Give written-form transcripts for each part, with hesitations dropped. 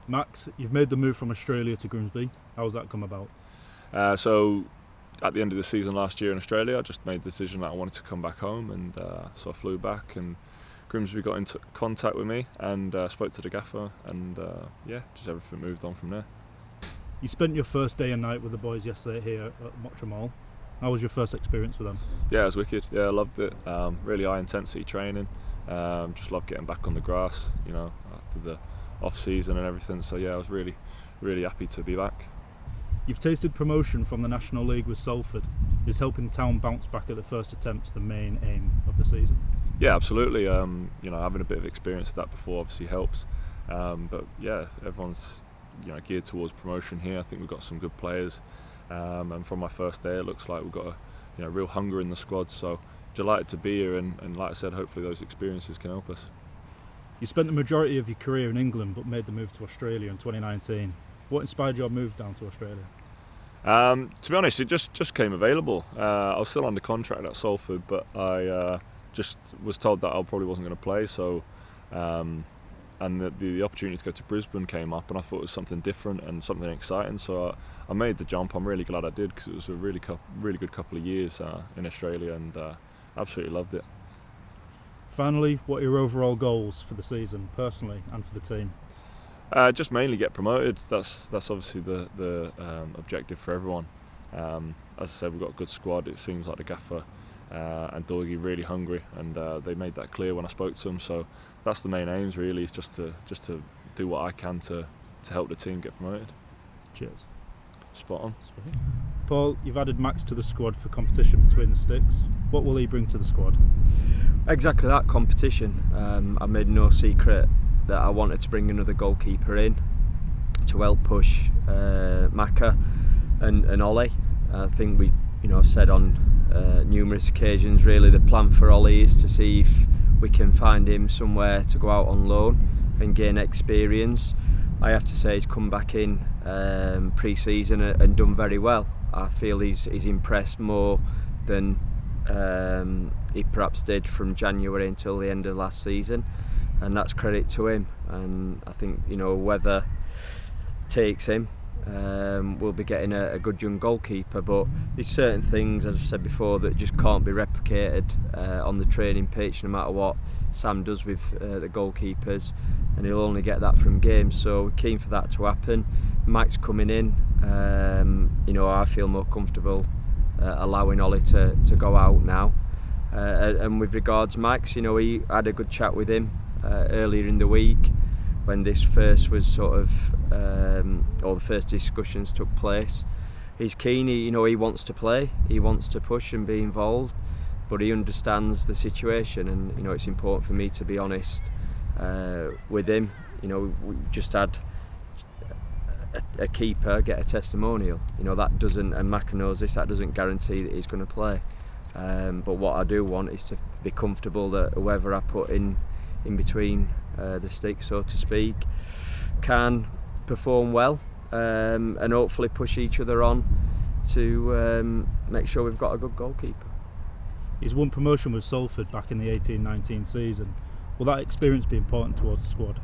Max, you've made the move from Australia to Grimsby. How's that come about? So at the end of the season last year in Australia, I just made the decision that I wanted to come back home, and so I flew back, and Grimsby got into contact with me and spoke to the gaffer, and just everything moved on from there. You spent your first day and night with the boys yesterday here at Mottram Hall. How was your first experience with them? Yeah, it was wicked. Yeah, I loved it. Really high intensity training. Just loved getting back on the grass, after the off season and everything. So yeah, I was really, really happy to be back. You've tasted promotion from the National League with Salford. Is helping town bounce back at the first attempt the main aim of the season? Yeah, absolutely. Having a bit of experience of that before obviously helps. But yeah, everyone's geared towards promotion here. I think we've got some good players, and from my first day, it looks like we've got a real hunger in the squad. So delighted to be here, and like I said, hopefully those experiences can help us. You spent the majority of your career in England, but made the move to Australia in 2019. What inspired your move down to Australia? To be honest, it just came available. I was still under contract at Salford, but I just was told that I probably wasn't going to play. So, and the opportunity to go to Brisbane came up, and I thought it was something different and something exciting. So I made the jump. I'm really glad I did, because it was a really good couple of years in Australia, and absolutely loved it. Finally, what are your overall goals for the season, personally and for the team? Just mainly get promoted. That's obviously the objective for everyone. As I said, we've got a good squad. It seems like the gaffer and Dougie really hungry, and they made that clear when I spoke to them. So that's the main aims, really, is just to do what I can to help the team get promoted. Cheers. Spot on. Paul, you've added Max to the squad for competition between the sticks. What will he bring to the squad? Exactly that, competition. I made no secret that I wanted to bring another goalkeeper in to help push Macca and Ollie. I think I've said on numerous occasions, really the plan for Ollie is to see if we can find him somewhere to go out on loan and gain experience. I have to say he's come back in pre-season and done very well. I feel he's impressed more than he perhaps did from January until the end of last season, and that's credit to him. And I think whether takes him, we'll be getting a good young goalkeeper. But there's certain things, as I've said before, that just can't be replicated on the training pitch, no matter what Sam does with the goalkeepers, and he'll only get that from games. So we're keen for that to happen. Max coming in, I feel more comfortable allowing Ollie to go out now. And with regards Max, he had a good chat with him earlier in the week when this first was or the first discussions took place. He's keen. He wants to play. He wants to push and be involved, but he understands the situation, and it's important for me to be honest with him. We've just had a keeper get a testimonial. That doesn't, and Macca knows this, that doesn't guarantee that he's going to play. But what I do want is to be comfortable that whoever I put in between the sticks, so to speak, can perform well, and hopefully push each other on to make sure we've got a good goalkeeper. He's won promotion with Salford back in the 18-19 season. Will that experience be important towards the squad?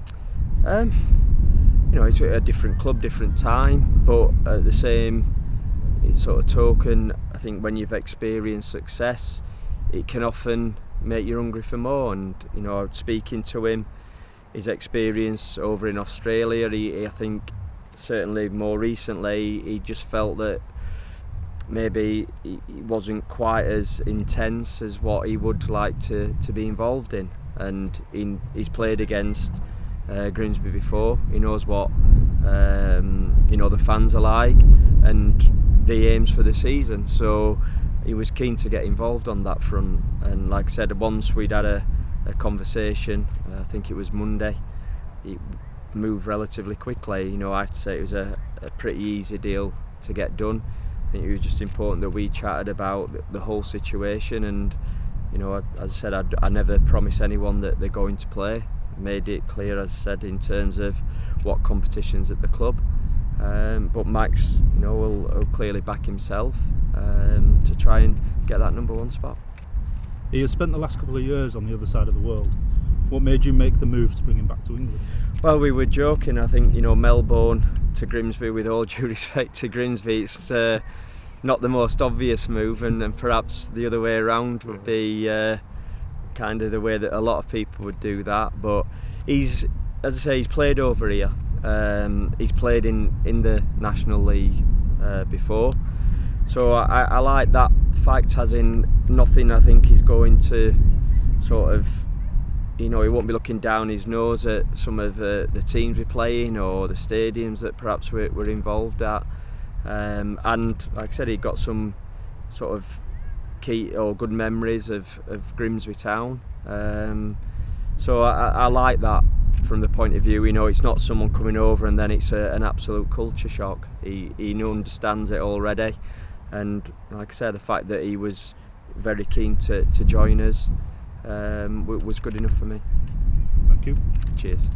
It's a different club, different time, but at the same sort of token, I think when you've experienced success, it can often make you hungry for more. And speaking to him, his experience over in Australia, I think certainly more recently, he just felt that maybe he wasn't quite as intense as what he would like to be involved in. And he's played against Grimsby before. He knows what the fans are like and the aims for the season. So he was keen to get involved on that front. And like I said, once we'd had a conversation, I think it was Monday, it moved relatively quickly. I have to say it was a pretty easy deal to get done. I think it was just important that we chatted about the whole situation, and as I said, I never promise anyone that they're going to play. I made it clear, as I said, in terms of what competitions at the club. But Max, will clearly back himself to try and get that number one spot. He has spent the last couple of years on the other side of the world. What made you make the move to bring him back to England? Well, we were joking. I think, you know, Melbourne to Grimsby, with all due respect to Grimsby, it's not the most obvious move, and perhaps the other way around would be kind of the way that a lot of people would do that. But he's, as I say, he's played over here. He's played in the National League before, so I like that fact, as in nothing I think is going to sort of, you know, he won't be looking down his nose at some of the teams we play in or the stadiums that perhaps we're involved at. And like I said, he got some sort of key or good memories of Grimsby Town. So I like that from the point of view, you know, it's not someone coming over and then it's an absolute culture shock. He understands it already, and like I said, the fact that he was very keen to join us was good enough for me. Thank you. Cheers.